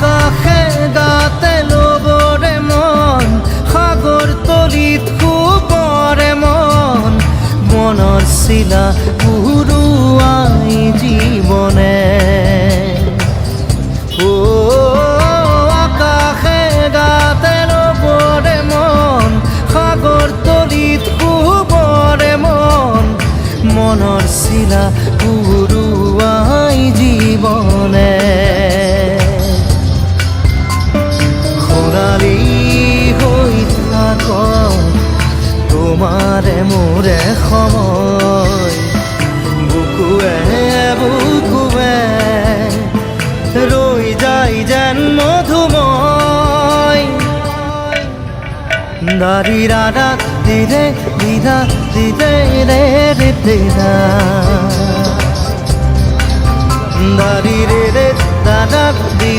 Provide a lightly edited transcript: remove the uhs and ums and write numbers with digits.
আকাশে গাতে লবৰে মন সাগৰ তলিত শুবৰে মন মনৰ চিলা উৰুৱাই জীৱনে আকাশে গাতে লবৰে মন সাগৰ তলিত শুবৰে মন মনৰ চিলা উৰুৱাই জীৱনে সোণালী হৈ থাক তোমাৰে মোৰে সময় বুকুৱে বুকুৱে ৰৈ যায় যেন মধুময় দাৰি ৰাধা দিৰে দিদা দিদে ৰে ৰে দিদা দাৰি ৰে ৰে দাদা দি